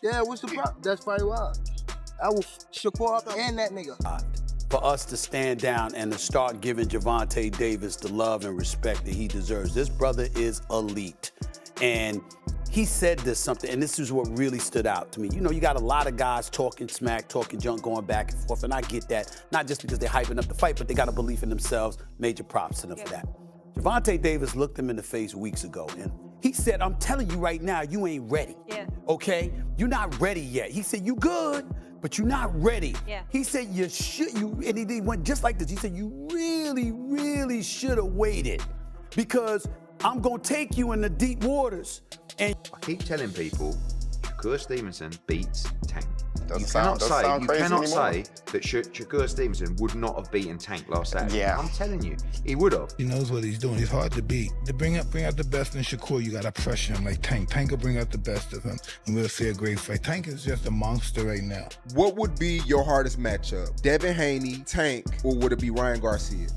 Yeah, what's the problem? That's probably why. I will Shakur up and that nigga. For us to stand down and to start giving Gervonta Davis the love and respect that he deserves. This brother is elite. And he said this something, and this is what really stood out to me. You know, you got a lot of guys talking smack, talking junk, going back and forth, and I get that. Not just because they're hyping up the fight, but they got a belief in themselves. Major props to them for that. Gervonta Davis looked him in the face weeks ago, and he said, I'm telling you right now, you ain't ready. Yeah. Okay? You're not ready yet. He said, you good, but you're not ready. Yeah. He said, and he went just like this. He said, you really, really should have waited because I'm going to take you in the deep waters. And I keep telling people, Shakur Stevenson beats Tank. Doesn't You sound crazy cannot anymore. say that Shakur Stevenson would not have beaten Tank last Saturday. Yeah. I'm telling you, he would have. He knows what he's doing. He's hard to beat. To bring out the best in Shakur, you gotta pressure him like Tank. Tank will bring out the best of him, and we'll see a great fight. Tank is just a monster right now. What would be your hardest matchup? Devin Haney, Tank, or would it be Ryan Garcia?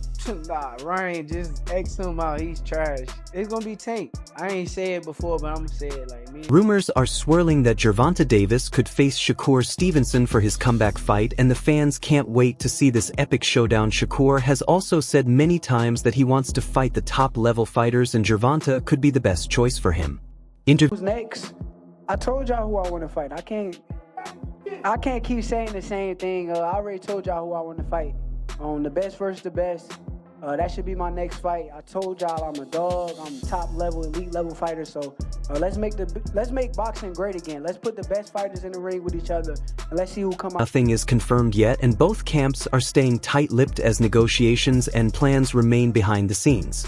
Nah, Ryan, just X him out. He's trash. It's gonna be Tank. I ain't say it before, but I'm gonna say it like me. Rumors are swirling that Gervonta Davis could face Shakur Stevenson for his comeback fight, and the fans can't wait to see this epic showdown. Shakur has also said many times that he wants to fight the top-level fighters, and Gervonta could be the best choice for him. Who's next? I told y'all who I want to fight. I can't keep saying the same thing. I already told y'all who I want to fight. The best versus the best. That should be my next fight. I told y'all I'm a dog. I'm top level, elite level fighter. So let's make boxing great again. Let's put the best fighters in the ring with each other, and let's see who come out. Nothing is confirmed yet, and both camps are staying tight-lipped as negotiations and plans remain behind the scenes.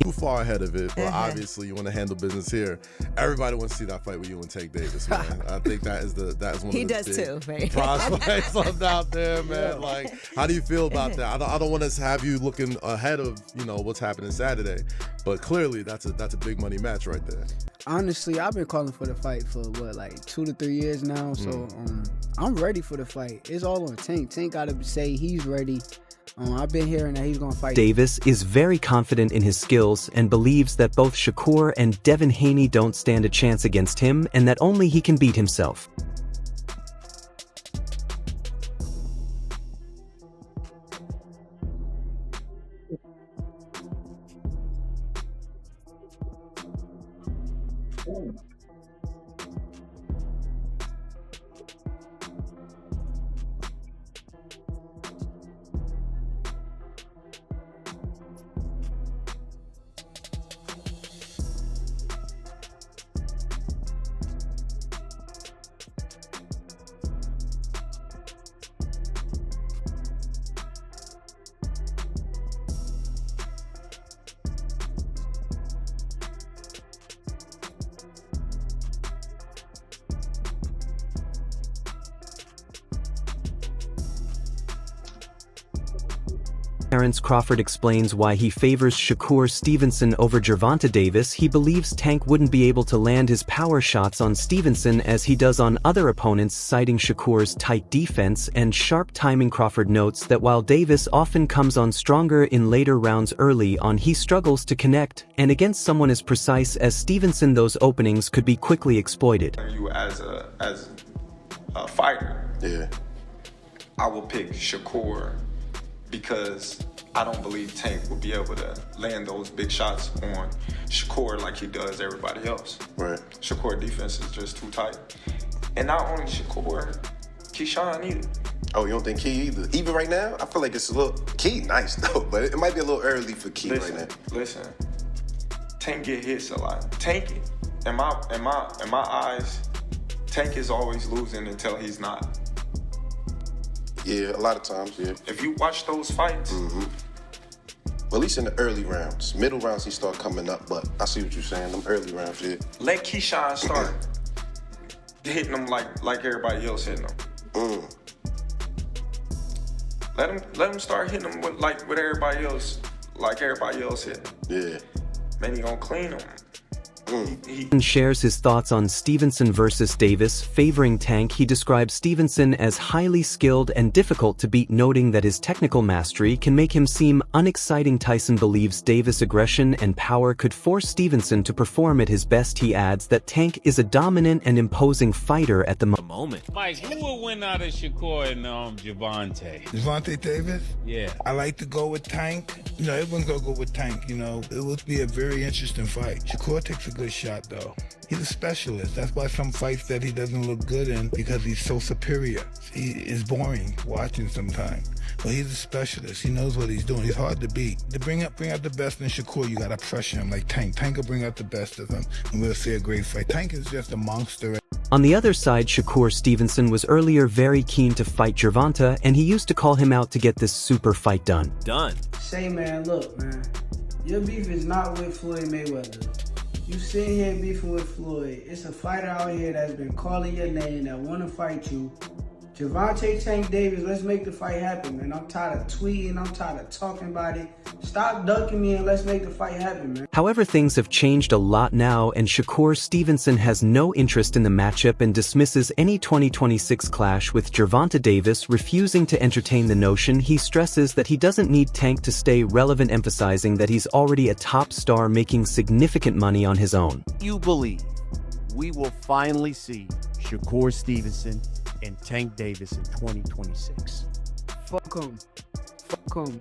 Too far ahead of it, but obviously you want to handle business here. Everybody wants to see that fight with you and Tank Davis, man. I think that is one of the He does too, right? prospects left out there, man. Like, how do you feel about that? I don't want to have you looking ahead of what's happening Saturday, but clearly that's a big money match right there. Honestly, I've been calling for the fight for like 2 to 3 years now, so I'm ready for the fight. It's all on Tank. Tank got to say he's ready. I've been hearing that he's going to fight. Davis is very confident in his skills and believes that both Shakur and Devin Haney don't stand a chance against him and that only he can beat himself. Terence Crawford explains why he favors Shakur Stevenson over Gervonta Davis. He believes Tank wouldn't be able to land his power shots on Stevenson as he does on other opponents, citing Shakur's tight defense and sharp timing. Crawford notes that while Davis often comes on stronger in later rounds, early on he struggles to connect, and against someone as precise as Stevenson those openings could be quickly exploited. You as a fighter, Yeah. I will pick Shakur because I don't believe Tank will be able to land those big shots on Shakur like he does everybody else. Right. Shakur defense is just too tight. And not only Shakur, Keyshawn either. Oh, you don't think Key either? Even right now, I feel like it's a little Key nice though, but it might be a little early for Key right now. Listen, Tank get hits a lot. Tank, in my eyes, Tank is always losing until he's not. Yeah, a lot of times, yeah. If you watch those fights, Well, at least in the early rounds. Middle rounds, he start coming up, but I see what you're saying. Them early rounds, yeah. let Keyshawn start hitting them like everybody else hitting them. Let him start hitting them with everybody else, like everybody else hitting. Yeah. Man, he gonna clean them. And shares his thoughts on Stevenson versus Davis, favoring Tank. He describes Stevenson as highly skilled and difficult to beat, noting that his technical mastery can make him seem unexciting. Tyson believes Davis' aggression and power could force Stevenson to perform at his best. He adds that Tank is a dominant and imposing fighter at the moment. Mike, who will win out of Shakur and Gervonta? Gervonta Davis? Yeah. I like to go with Tank. You know, everyone's gonna go with Tank, you know. It would be a very interesting fight. Shakur takes a good shot, though. He's a specialist. That's why some fights that he doesn't look good in, because he's so superior. He is boring watching sometimes. But he's a specialist. He knows what he's doing. He's hard to beat. To bring out the best in Shakur, you gotta pressure him like Tank. Tank will bring out the best of him, and we'll see a great fight. Tank is just a monster. On the other side, Shakur Stevenson was earlier very keen to fight Gervonta, and he used to call him out to get this super fight done. Say, man, look, man. Your beef is not with Floyd Mayweather. You sitting here beefing with Floyd. It's a fighter out here that's been calling your name that want to fight you. Gervonta Tank Davis, let's make the fight happen, man. I'm tired of tweeting. I'm tired of talking about it. Stop ducking me and let's make the fight happen, man. However, things have changed a lot now, and Shakur Stevenson has no interest in the matchup and dismisses any 2026 clash with Gervonta Davis, refusing to entertain the notion. He stresses that he doesn't need Tank to stay relevant, emphasizing that he's already a top star making significant money on his own. You believe we will finally see Shakur Stevenson and Tank Davis in 2026? Fuck him. Fuck him.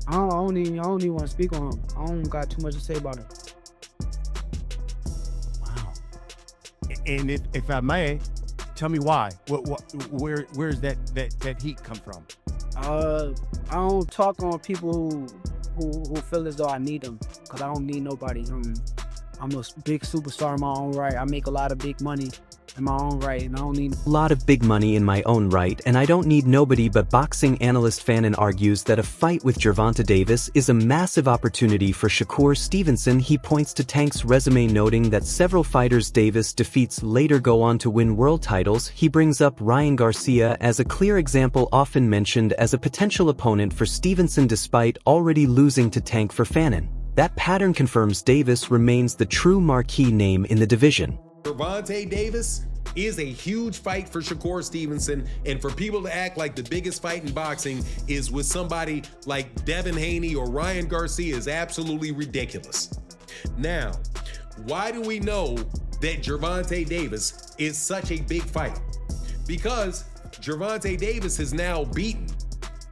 I don't even want to speak on him. I don't got too much to say about him. Wow. And if I may, tell me why. Where's that heat come from? I don't talk on people who feel as though I need them, because I don't need nobody. I'm a big superstar in my own right. I make a lot of big money in my own right, and I don't need a lot of big money in my own right, and I don't need nobody. But boxing analyst Fannin argues that a fight with Gervonta Davis is a massive opportunity for Shakur Stevenson. He points to Tank's resume, noting that several fighters Davis defeats later go on to win world titles. He brings up Ryan Garcia as a clear example, often mentioned as a potential opponent for Stevenson despite already losing to Tank. For Fannin, that pattern confirms Davis remains the true marquee name in the division. Gervonta Davis is a huge fight for Shakur Stevenson, and for people to act like the biggest fight in boxing is with somebody like Devin Haney or Ryan Garcia is absolutely ridiculous. Now, why do we know that Gervonta Davis is such a big fight? Because Gervonta Davis has now beaten,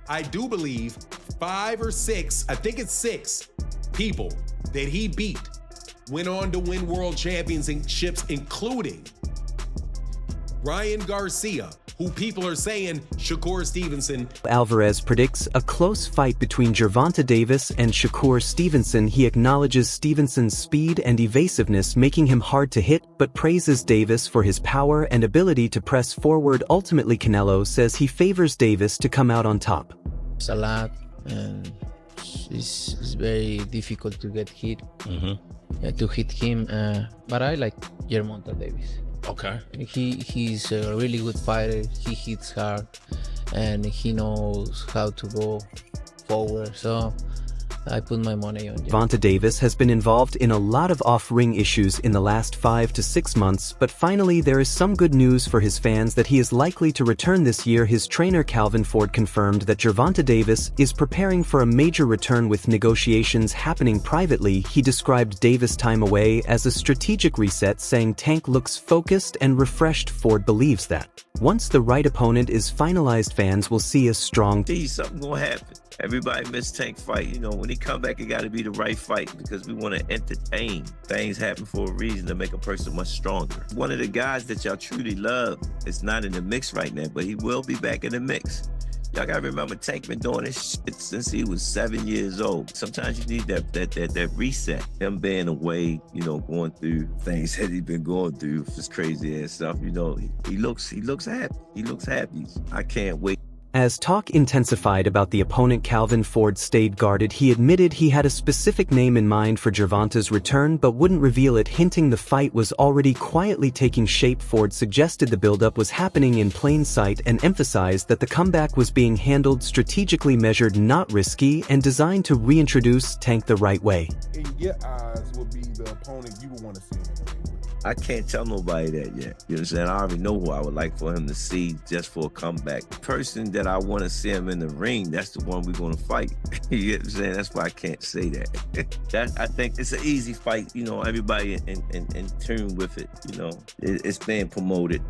I do believe, 5 or 6, I think it's 6 people that he beat went on to win world championships, including Ryan Garcia, who people are saying Shakur Stevenson. Alvarez predicts a close fight between Gervonta Davis and Shakur Stevenson. He acknowledges Stevenson's speed and evasiveness, making him hard to hit, but praises Davis for his power and ability to press forward. Ultimately, Canelo says he favors Davis to come out on top. It's a lot, and it's very difficult to get hit. To hit him, but I like Gervonta Davis. Okay. He's a really good fighter. He hits hard, and he knows how to go forward. So I put my money on Gervonta Davis has been involved in a lot of off-ring issues in the last 5 to 6 months, but finally there is some good news for his fans that he is likely to return this year. His trainer Calvin Ford confirmed that Gervonta Davis is preparing for a major return, with negotiations happening privately. He described Davis' time away as a strategic reset, saying Tank looks focused and refreshed. Ford believes that once the right opponent is finalized, fans will see a strong something gonna happen. Everybody missed Tank fight. You know, when he come back, it got to be the right fight, because we want to entertain. Things happen for a reason to make a person much stronger. One of the guys that y'all truly love is not in the mix right now, but he will be back in the mix. Y'all got to remember, Tank been doing this shit since he was 7 years old. Sometimes you need that reset. Him being away, you know, going through things that he been going through, this crazy ass stuff. You know, he looks happy. He looks happy. I can't wait. As talk intensified about the opponent, Calvin Ford stayed guarded. He admitted he had a specific name in mind for Gervonta's return but wouldn't reveal it, hinting the fight was already quietly taking shape. Ford suggested the buildup was happening in plain sight and emphasized that the comeback was being handled strategically, measured, not risky, and designed to reintroduce Tank the right way. In your eyes, would be the opponent you would want to see in the ring with? I can't tell nobody that yet. You know what I'm saying? I already know who I would like for him to see just for a comeback. The person that I want to see him in the ring, that's the one we're going to fight. You know what I'm saying? That's why I can't say that. I think it's an easy fight. You know, everybody in tune with it. You know, it's being promoted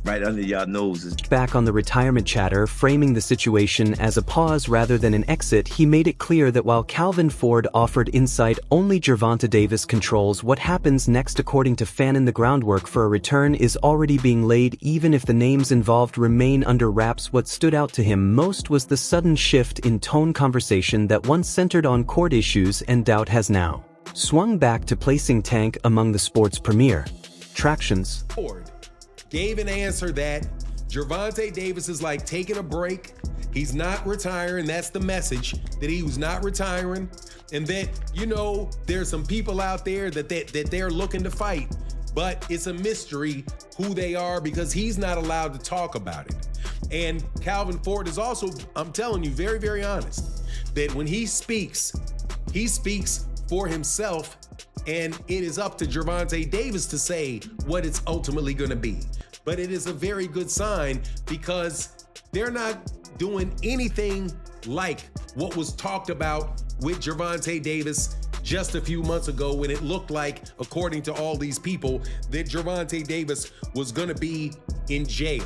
right under y'all noses. Back on the retirement chatter, framing the situation as a pause rather than an exit, he made it clear that while Calvin Ford offered insight, only Gervonta Davis controls what happens next. According to Fannin, the groundwork for a return is already being laid, even if the names involved remain under wraps. What stood out to him most was the sudden shift in tone. Conversation that once centered on court issues and doubt has now swung back to placing Tank among the sport's premier attractions. Ford gave an answer that Gervonta Davis is like taking a break. He's not retiring. That's the message, that he was not retiring. And that, you know, there's some people out there that they're looking to fight, but it's a mystery who they are because he's not allowed to talk about it. And Calvin Ford is also, I'm telling you, very, very honest, that when he speaks for himself, and it is up to Gervonta Davis to say what it's ultimately going to be. But it is a very good sign because they're not doing anything like what was talked about with Gervonta Davis just a few months ago, when it looked like, according to all these people, that Gervonta Davis was going to be in jail.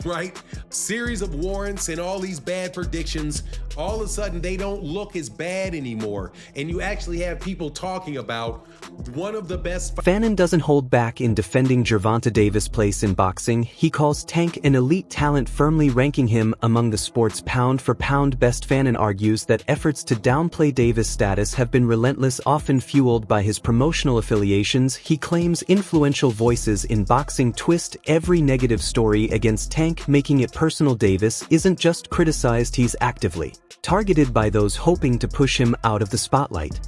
Right? Series of warrants and all these bad predictions. All of a sudden, they don't look as bad anymore. And you actually have people talking about one of the best. Fannin doesn't hold back in defending Gervonta Davis' place in boxing. He calls Tank an elite talent, firmly ranking him among the sport's pound-for-pound best. Fannin argues that efforts to downplay Davis' status have been relentless, often fueled by his promotional affiliations. He claims influential voices in boxing twist every negative story against Tank, making it personal. Davis isn't just criticized, he's actively targeted by those hoping to push him out of the spotlight.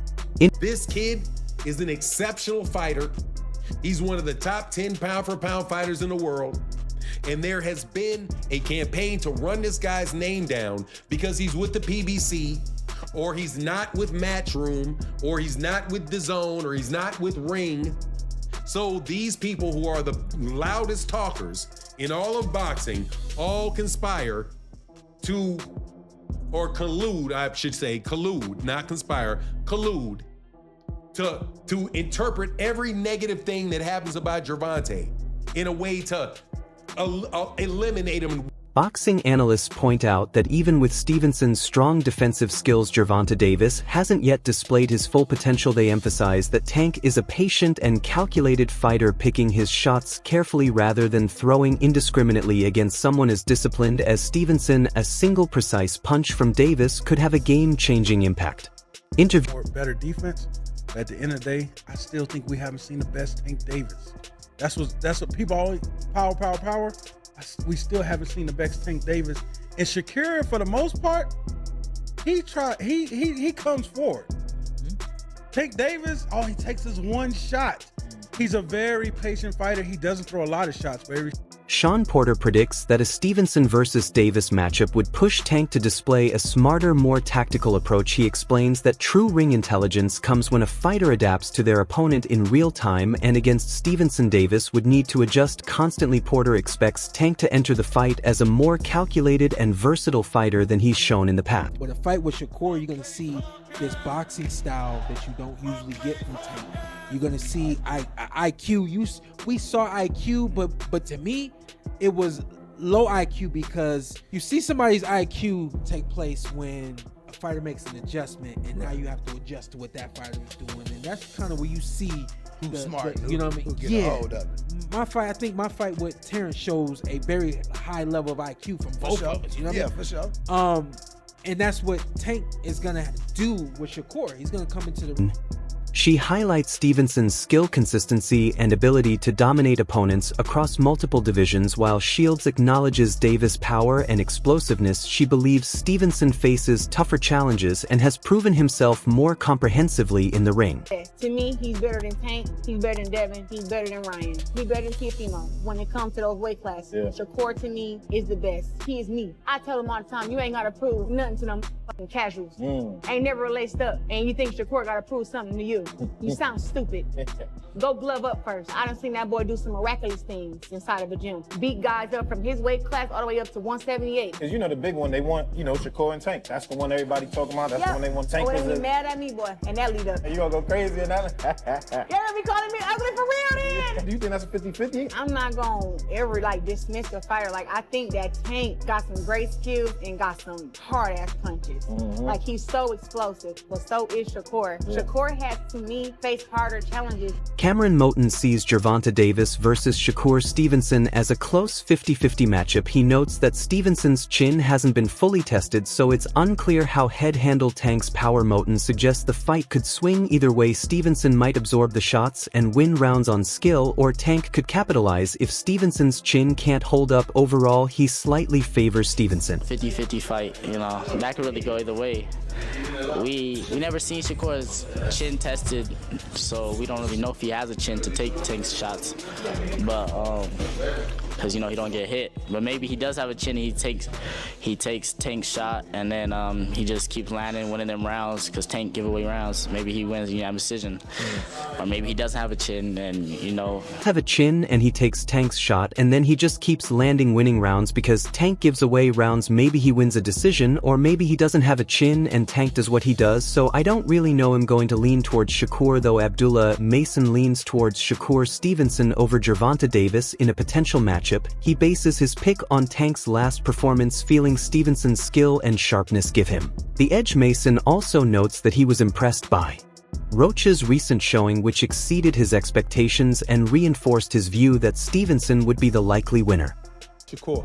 This kid is an exceptional fighter. He's one of the top 10 pound-for-pound fighters in the world. And there has been a campaign to run this guy's name down because he's with the PBC, or he's not with Matchroom, or he's not with DAZN, or he's not with Ring. So these people who are the loudest talkers in all of boxing all conspire to, or collude, I should say, collude, not conspire, collude to interpret every negative thing that happens about Gervonta in a way to eliminate him. Boxing analysts point out that even with Stevenson's strong defensive skills, Gervonta Davis hasn't yet displayed his full potential. They emphasize that Tank is a patient and calculated fighter, picking his shots carefully rather than throwing indiscriminately against someone as disciplined as Stevenson. A single precise punch from Davis could have a game-changing impact. Better defense. At the end of the day, I still think we haven't seen the best Tank Davis. That's what people always power. We still haven't seen the best Tank Davis. And Shakur, for the most part, he comes forward. Tank Davis, all he takes is one shot. He's a very patient fighter. He doesn't throw a lot of shots, but Sean Porter predicts that a Stevenson versus Davis matchup would push Tank to display a smarter, more tactical approach. He explains that true ring intelligence comes when a fighter adapts to their opponent in real time, and against Stevenson, Davis would need to adjust constantly. Porter expects Tank to enter the fight as a more calculated and versatile fighter than he's shown in the past. With a fight with Shakur, you're going to see this boxing style that you don't usually get from Tank. You're going to see IQ. We saw IQ, but to me, it was low IQ because you see somebody's IQ take place when a fighter makes an adjustment, and now you have to adjust to what that fighter is doing, and that's kind of where you see who's smart. You know what I mean? Yeah. I think my fight with Terrence shows a very high level of IQ from both of us. You know what I mean? For sure. And that's what Tank is gonna do with Shakur. He's gonna come into the She highlights Stevenson's skill consistency and ability to dominate opponents across multiple divisions, while Shields acknowledges Davis' power and explosiveness. She believes Stevenson faces tougher challenges and has proven himself more comprehensively in the ring. To me, he's better than Tank, he's better than Devin, he's better than Ryan, he's better than Tiafimo when it comes to those weight classes. Shakur, to me, is the best. He is me. I tell him all the time, you ain't gotta prove nothing to them fucking casuals. Ain't never laced up, and you think Shakur gotta prove something to you. You sound stupid. Go glove up first. I done seen that boy do some miraculous things inside of a gym. Beat guys up from his weight class all the way up to 178. Because you know the big one, they want, you know, Shakur and Tank. That's the one everybody talking about. That's the one they want. Tank is be mad at me, boy, and that lead up. And you gonna go crazy in that? You're gonna be calling me ugly for real then? Do you think that's a 50-50? I'm not gonna ever like dismiss the fighter. Like, I think that Tank got some great skills and got some hard ass punches. Like, he's so explosive, but so is Shakur. Shakur has, to me, faced harder challenges. Cameron Moten sees Gervonta Davis versus Shakur Stevenson as a close 50-50 matchup. He notes that Stevenson's chin hasn't been fully tested, so it's unclear how head-handled Tank's power. Moten suggests the fight could swing either way. Stevenson might absorb the shots and win rounds on skill, or Tank could capitalize if Stevenson's chin can't hold up. Overall, he slightly favors Stevenson. 50-50 fight, you know, that could really go either way. We never seen Shakur's chin tested, so we don't really know if he has a chin to take Tank's shots. But because you know he don't get hit. But maybe he does have a chin. He takes Tank's shot, and then he just keeps landing, winning them rounds. Because Tank give away rounds. Maybe he wins unanimous decision, or maybe he doesn't have a chin, and you know. Have a chin, and he takes Tank's shot, and then he just keeps landing, winning rounds because Tank gives away rounds. Maybe he wins a decision, or maybe he doesn't have a chin and Tank does what he does. So I don't really know. I'm going to lean towards Shakur, though. Abdullah Mason leans towards Shakur Stevenson over Gervonta Davis in a potential matchup. He bases his pick on Tank's last performance, feeling Stevenson's skill and sharpness give him the edge. Mason also notes that he was impressed by Roach's recent showing, which exceeded his expectations and reinforced his view that Stevenson would be the likely winner. Shakur.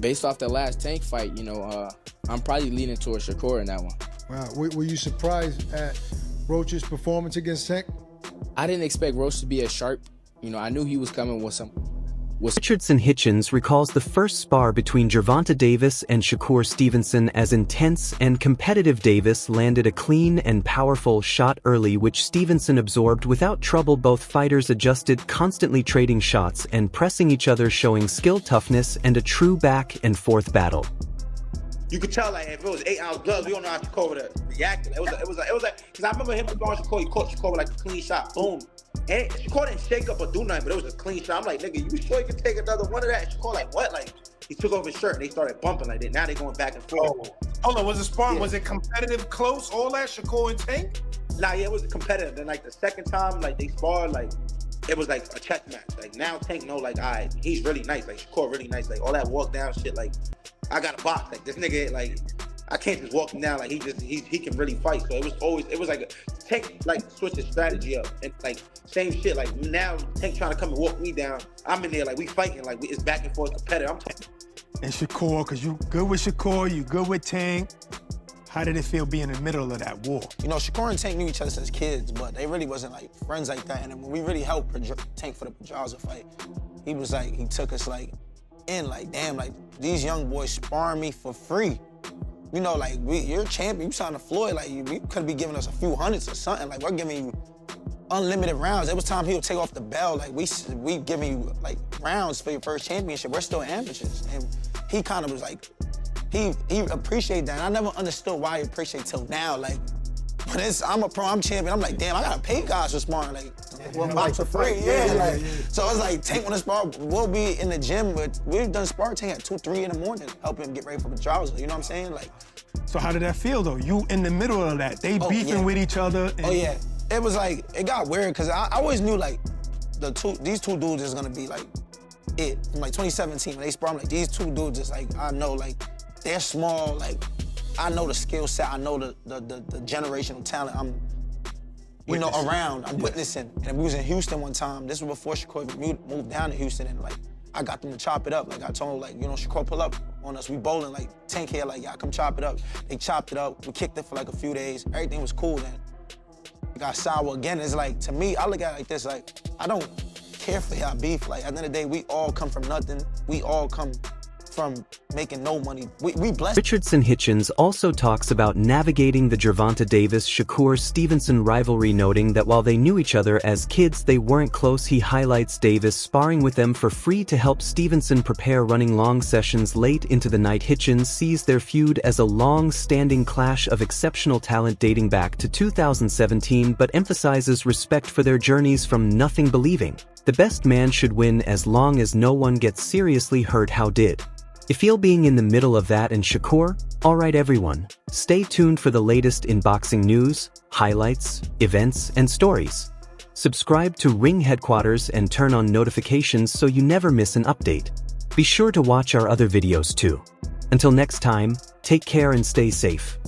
Based off the last Tank fight, you know, I'm probably leaning towards Shakur in that one. Wow, were you surprised at Roach's performance against Tank? I didn't expect Roach to be as sharp. You know, I knew he was coming with some. Richardson Hitchens recalls the first spar between Gervonta Davis and Shakur Stevenson as intense and competitive. Davis landed a clean and powerful shot early, which Stevenson absorbed without trouble. Both fighters adjusted, constantly trading shots and pressing each other, showing skill, toughness, and a true back and forth battle. You could tell, like, if it was 8-ounce gloves, we don't know how Shakur would have reacted. It was like, because I remember him going Shakur, he caught Shakur with like a clean shot, boom. And Shakur didn't shake up or do nothing, but it was a clean shot. I'm like, nigga, you sure you can take another one of that? And Shakur like, what? Like, he took off his shirt and they started bumping like that. Now they going back and forth. Hold on, was it sparring? Yeah. Was it competitive, close, all that, Shakur and Tank? Nah, yeah, it was competitive. Then like the second time, like they sparred, like it was like a chess match. Like now Tank know, like, all right, he's really nice. Like Shakur really nice. Like all that walk down shit, like I got a box. Like this nigga, like I can't just walk him down. Like he can really fight. So it was like Tank like switch his strategy up and like same shit. Like now Tank trying to come and walk me down. I'm in there like we fighting. Like it's back and forth competitive. I'm talking. And Shakur, cause you good with Shakur, you good with Tank. How did it feel being in the middle of that war? You know, Shakur and Tank knew each other since kids, but they really wasn't like friends like that. And then when we really helped Tank for the Pedraza fight, he was like, he took us like in, like, damn, like these young boys sparring me for free. You know, like you're a champion, you signed to Floyd, like you could be giving us a few hundreds or something. Like we're giving you unlimited rounds. There was time he would take off the belt, like we giving you like rounds for your first championship. We're still amateurs, and he kind of was like, he appreciated that. And I never understood why he appreciated till now. Like, when I'm a pro, I'm champion. I'm like, damn, I gotta pay guys for sparring. Like, well, box for free, yeah. So it's like, Tank wanna spar. We'll be in the gym, but we've done spar Tank at 2, 3 in the morning, helping him get ready for the Pedraza. You know what I'm saying? Like. So how did that feel though? You in the middle of that? They beefing with each other. And... Oh yeah, it was like it got weird because I always knew like these two dudes is gonna be like it. From like 2017 when they spar, I'm like these two dudes is like I know like they're small. Like I know the skill set. I know the generational talent. I'm around. I'm witnessing. And we was in Houston one time. This was before Shakur moved down to Houston, and like I got them to chop it up. Like I told him, like, you know, Shakur pull up on us. We bowling like Tank here, like, y'all come chop it up. They chopped it up. We kicked it for like a few days. Everything was cool then. It got sour again. It's like, to me, I look at it like this, like, I don't care for y'all beef. Like, at the end of the day, we all come from nothing. We all come from making no money. We blessed. Richardson Hitchens also talks about navigating the Gervonta Davis-Shakur Stevenson rivalry, noting that while they knew each other as kids, they weren't close. He highlights Davis sparring with them for free to help Stevenson prepare, running long sessions late into the night. Hitchens sees their feud as a long-standing clash of exceptional talent dating back to 2017, but emphasizes respect for their journeys from nothing, believing the best man should win as long as no one gets seriously hurt. How did you feel being in the middle of that and Shakur? Alright everyone, stay tuned for the latest in boxing news, highlights, events, and stories. Subscribe to Ring Headquaterzz and turn on notifications so you never miss an update. Be sure to watch our other videos too. Until next time, take care and stay safe.